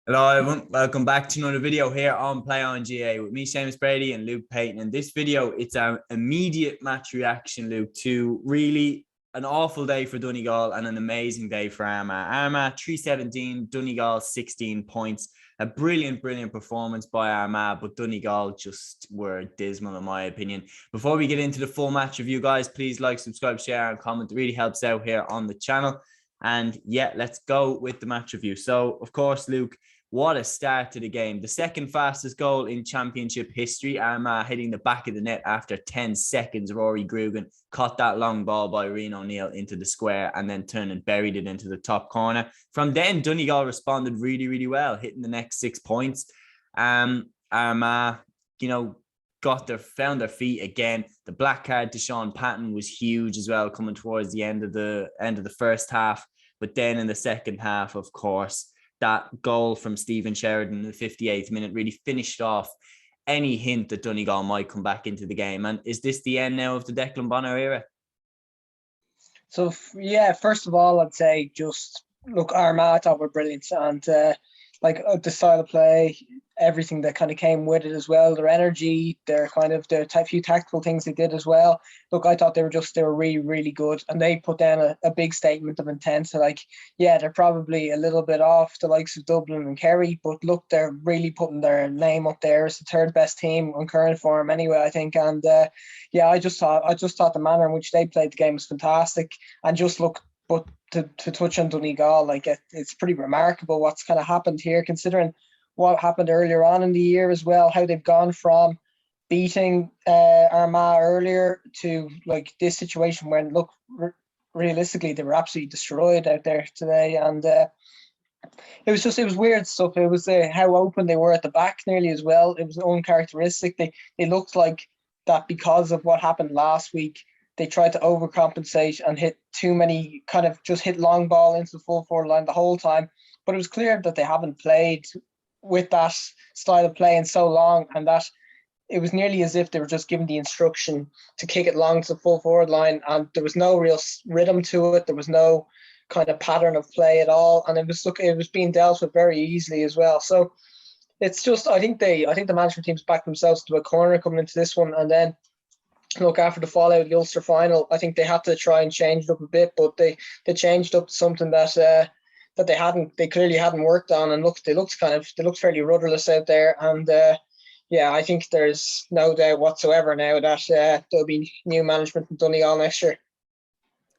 Hello everyone, welcome back to another video here on Play On GA with me, Seamus Brady and Luke Payton. In this video, it's our immediate match reaction, Luke, to really an awful day for Donegal and an amazing day for Armagh. Armagh 3-17, Donegal 16 points. A brilliant performance by Armagh, but Donegal just were dismal in my opinion. Before we get into the full match review, guys, please like, subscribe, share and comment. It really helps out here on the channel. And yeah, let's go with the match review. So, of course, Luke, what a start to the game. The second fastest goal in championship history. Armagh hitting the back of the net after 10 seconds. Rory Grugan caught that long ball by Rian O'Neill into the square and then turned and buried it into the top corner. From then, Donegal responded really well, hitting the next 6 points. Armagh, found their feet again. The black card to Sean Patton was huge as well, coming towards the end of the first half. But then in the second half, of course, that goal from Stephen Sheridan in the 58th minute really finished off any hint that Donegal might come back into the game. And is this the end now of the Declan Bonner era? So, yeah, first of all, I'd say just look, Armagh, I thought were brilliant. And the style of play, everything that kind of came with it as well, their energy, their few tactical things they did as well. Look, I thought they were really good, and they put down a big statement of intent. So, they're probably a little bit off the likes of Dublin and Kerry, but look, they're really putting their name up there as the third best team on current form anyway, I think. And I just thought the manner in which they played the game was fantastic. And just look, but to touch on Donegal, it's pretty remarkable what's kind of happened here, considering what happened earlier on in the year as well, how they've gone from beating Armagh earlier to this situation when, look, realistically, they were absolutely destroyed out there today. And it was weird stuff. It was how open they were at the back nearly as well. It was uncharacteristic. They looked like that because of what happened last week. They tried to overcompensate and hit too many, just hit long ball into the full forward line the whole time. But it was clear that they haven't played with that style of play in so long, and that it was nearly as if they were just given the instruction to kick it long to the full forward line, and there was no real rhythm to it. There was no kind of pattern of play at all, and it was being dealt with very easily as well. So it's just, I think the management team's backed themselves to a corner coming into this one. And then look, after the fallout of the Ulster final, I think they had to try and change it up a bit, but they changed up to something that they clearly hadn't worked on. And look, they looked fairly rudderless out there. And I think there's no doubt whatsoever now that there'll be new management in Donegal next year.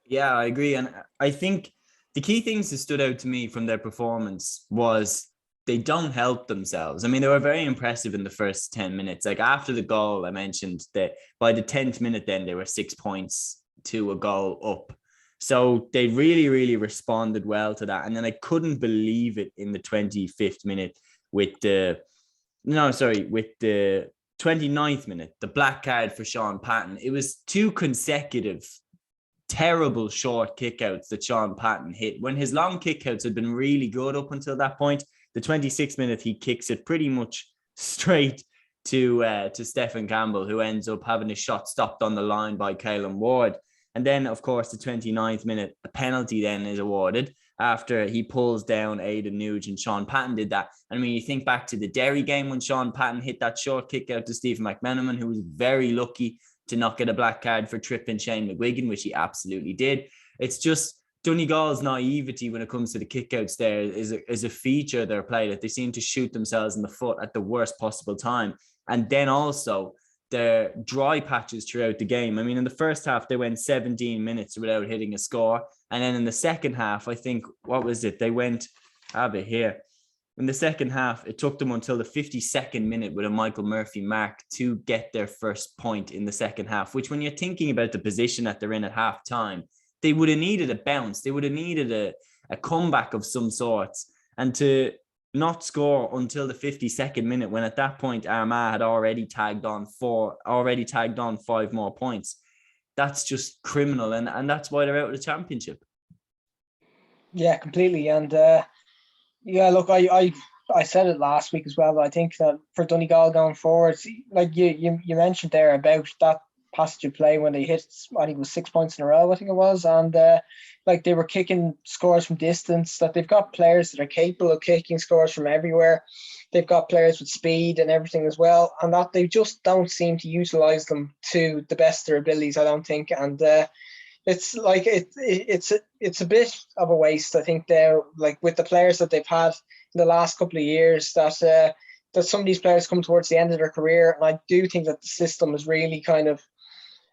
Yeah, I agree. And I think the key things that stood out to me from their performance was they don't help themselves. I mean, they were very impressive in the first 10 minutes. After the goal, I mentioned that by the 10th minute, then they were 6 points to a goal up. So they really responded well to that. And then I couldn't believe it in the 25th minute with the 29th minute, the black card for Sean Patton. It was 2 consecutive terrible short kickouts that Sean Patton hit when his long kickouts had been really good up until that point. The 26th minute, he kicks it pretty much straight to Stephen Campbell, who ends up having his shot stopped on the line by Caelan Ward. And then, of course, the 29th minute, a penalty then is awarded after he pulls down Aidan Nugent. Sean Patton did that. And I mean, you think back to the Derry game when Sean Patton hit that short kick out to Stephen McMenamin, who was very lucky to not get a black card for tripping Shane McGuigan, which he absolutely did. It's just Donegal's naivety when it comes to the kickouts there is a feature of their play, that they seem to shoot themselves in the foot at the worst possible time. And then also their dry patches throughout the game. I mean, in the first half, they went 17 minutes without hitting a score. And then in the second half, I think, they went, I have it here. In the second half, it took them until the 52nd minute with a Michael Murphy mark to get their first point in the second half, which when you're thinking about the position that they're in at half time, they would have needed a bounce. They would have needed a comeback of some sorts. And to not score until the 52nd minute, when at that point Armagh had already tagged on 5 more points, that's just criminal. And that's why they're out of the championship. Yeah, completely. And look, I said it last week as well. I think that for Donegal going forward, like you mentioned there about that passage of play when they hit, I think it was 6 points in a row, I think it was. And like they were kicking scores from distance, that they've got players that are capable of kicking scores from everywhere. They've got players with speed and everything as well. And that they just don't seem to utilize them to the best of their abilities, I don't think. And it's like it's a bit of a waste, I think, there, like with the players that they've had in the last couple of years, that some of these players come towards the end of their career, and I do think that the system has really kind of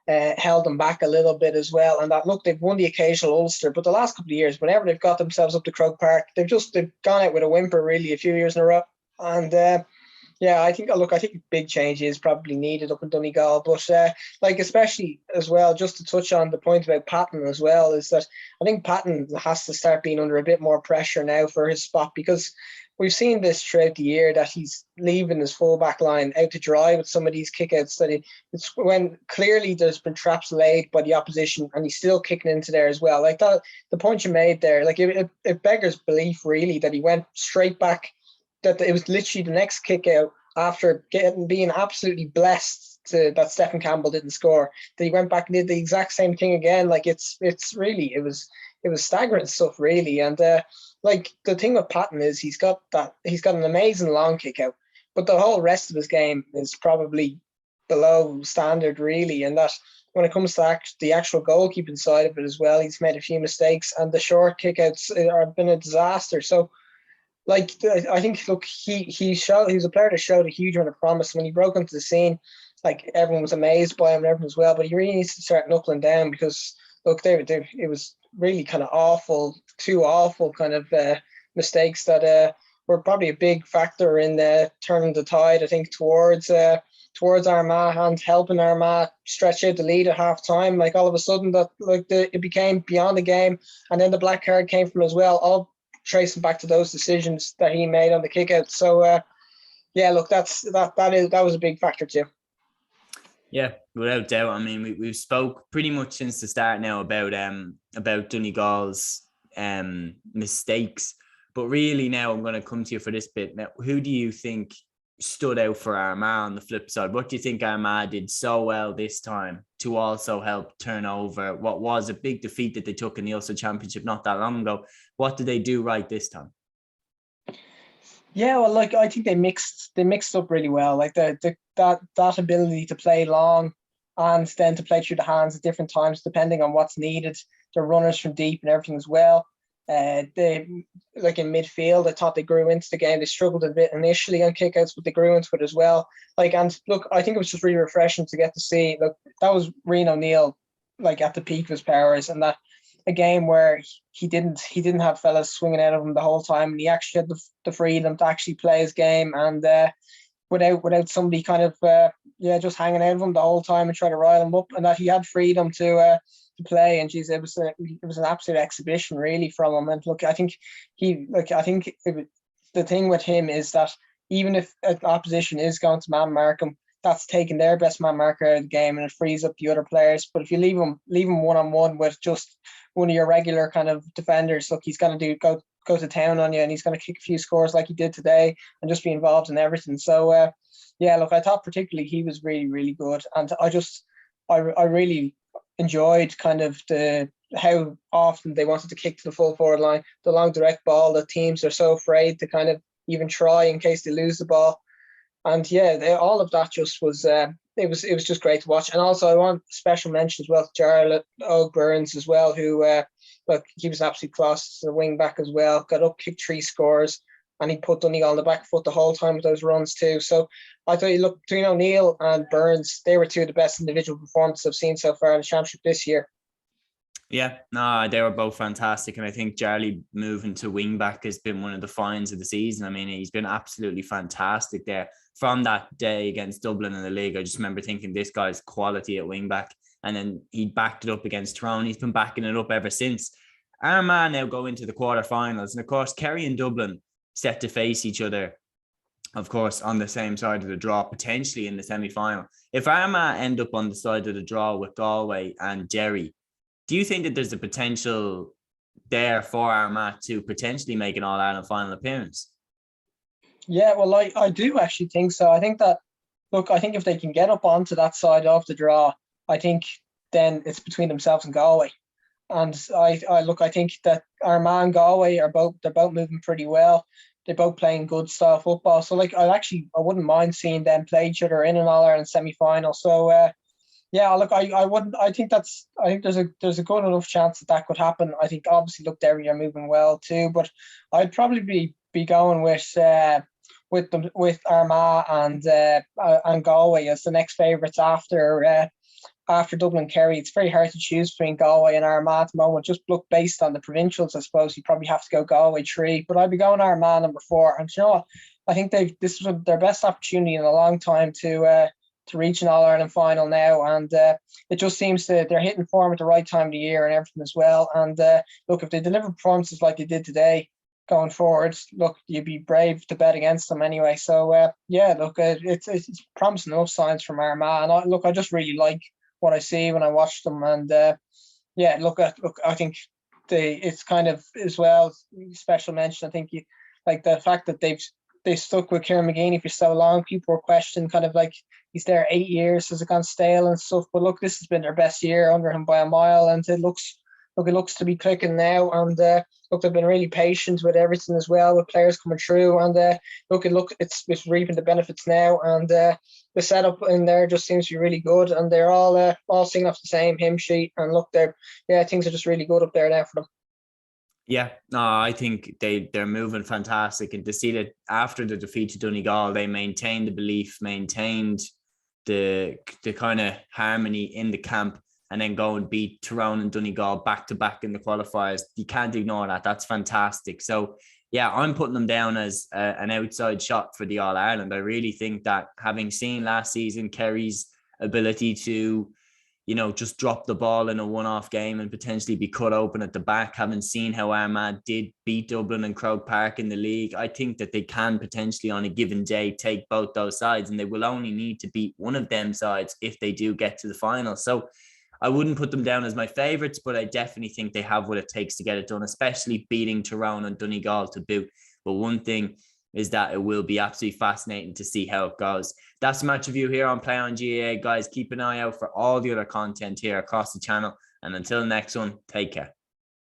held them back a little bit as well. And that, look, they've won the occasional Ulster, but the last couple of years, whenever they've got themselves up to Croke Park, they've gone out with a whimper, really, a few years in a row. And yeah, I think big change is probably needed up in Donegal, but like especially as well, just to touch on the point about Patton as well, is that I think Patton has to start being under a bit more pressure now for his spot, because we've seen this throughout the year that he's leaving his full back line out to dry with some of these kickouts. It's when clearly there's been traps laid by the opposition, and he's still kicking into there as well. Like that, the point you made there, like it beggars belief really that he went straight back. That it was literally the next kick out after being absolutely blessed that Stephen Campbell didn't score, that he went back and did the exact same thing again. Like it was staggering stuff really. And like the thing with Patton is he's got an amazing long kick out, but the whole rest of his game is probably below standard really. And that when it comes to the actual goalkeeping side of it as well, he's made a few mistakes, and the short kickouts have been a disaster. So like I think, look, he's a player that showed a huge amount of promise when he broke onto the scene. Like everyone was amazed by him and everything as well, but he really needs to start knuckling down, because look, it was really kind of two awful kind of mistakes that were probably a big factor in turning the tide, I think, towards Armagh, and helping Armagh stretch out the lead at half time. Like all of a sudden that it became beyond the game, and then the black card came from as well, all tracing back to those decisions that he made on the kick out. So yeah, look, that was a big factor too. Yeah, without doubt. I mean, we've spoke pretty much since the start now about Donegal's mistakes, but really now I'm going to come to you for this bit. Now, who do you think stood out for Armagh on the flip side? What do you think Armagh did so well this time to also help turn over what was a big defeat that they took in the Ulster Championship not that long ago? What did they do right this time? Yeah, well, like I think they mixed up really well. Like that ability to play long and then to play through the hands at different times depending on what's needed. The runners from deep and everything as well. They, like in midfield, I thought they grew into the game. They struggled a bit initially on kickouts, but they grew into it as well. Like, and look, I think it was just really refreshing to get to see. Look, that was Rian O'Neill, like at the peak of his powers, and that a game where he didn't have fellas swinging out of him the whole time, and he actually had the freedom to actually play his game, and without somebody kind of just hanging out of him the whole time and trying to rile him up, and that he had freedom to play. And geez, it was an absolute exhibition really from him. And look, I think the thing with him is that even if an opposition is going to man mark him, that's taking their best man marker out of the game, and it frees up the other players. But if you leave him one-on-one with just one of your regular kind of defenders, look, he's going to go to town on you, and he's going to kick a few scores like he did today and just be involved in everything. So yeah, look, I thought particularly he was really, really good. And I really enjoyed kind of how often they wanted to kick to the full forward line, the long direct ball that teams are so afraid to kind of even try in case they lose the ball. And yeah, all of that just was it was just great to watch. And also I want special mention as well to Jarlath Burns as well, who look, he was absolutely class, the wing back as well, got up, kicked 3 scores, and he put Donegal on the back foot the whole time with those runs too. So I thought, you look, between O'Neill and Burns, they were 2 of the best individual performances I've seen so far in the championship this year. Yeah, no, they were both fantastic. And I think Jarly moving to wing back has been one of the finds of the season. I mean, he's been absolutely fantastic there. From that day against Dublin in the league, I just remember thinking this guy's quality at wing back. And then he backed it up against Tyrone. He's been backing it up ever since. Armagh now go into the quarterfinals. And of course, Kerry and Dublin set to face each other, of course, on the same side of the draw, potentially in the semi-final. If Armagh end up on the side of the draw with Galway and Derry, do you think that there's a potential there for Armagh to potentially make an All-Ireland final appearance? Yeah, well, I do actually think so. I think that, look, I think if they can get up onto that side of the draw, I think then it's between themselves and Galway. And I think that Armagh and Galway they're both moving pretty well. They're both playing good style football. So like I wouldn't mind seeing them play each other in an All-Ireland semi-final. So yeah, look, I wouldn't. I think there's a good enough chance that could happen. I think obviously, look, Derry are moving well too, but I'd probably be going with Armagh and Galway as the next favourites after Dublin Kerry. It's very hard to choose between Galway and Armagh at the moment. Just look based on the provincials, I suppose you probably have to go Galway 3, but I'd be going Armagh number 4. And you know what? I think this is their best opportunity in a long time to reach an All-Ireland final now, and it just seems that they're hitting form at the right time of the year and everything as well. And look, if they deliver performances like they did today going forward, look, you'd be brave to bet against them anyway. So yeah, look, it's promising enough signs from Armagh, and I just really like what I see when I watch them. And yeah, look, I think it's kind of as well special mention. I think like the fact that they stuck with Kieran McGeeney for so long. People were questioning kind of like, he's there 8 years, has it gone stale and stuff? But look, this has been their best year under him by a mile, and it looks to be clicking now. And look, they've been really patient with everything as well, with players coming through. And it's reaping the benefits now. And the setup in there just seems to be really good. And they're all singing off the same hymn sheet. And look, things are just really good up there now for them. Yeah, no, I think they're moving fantastic, and to see that after the defeat to Donegal, they maintained the belief, maintained the kind of harmony in the camp, and then go and beat Tyrone and Donegal back to back in the qualifiers. You can't ignore that. That's fantastic. So yeah, I'm putting them down as an outside shot for the All-Ireland. I really think that, having seen last season Kerry's ability to, just drop the ball in a one-off game and potentially be cut open at the back, having seen how Armagh did beat Dublin and Croke Park in the league, I think that they can potentially on a given day take both those sides, and they will only need to beat one of them sides if they do get to the final. So I wouldn't put them down as my favourites, but I definitely think they have what it takes to get it done, especially beating Tyrone and Donegal to boot. But one thing is that it will be absolutely fascinating to see how it goes. That's the match review here on Play On GAA. Guys, keep an eye out for all the other content here across the channel. And until the next one, take care.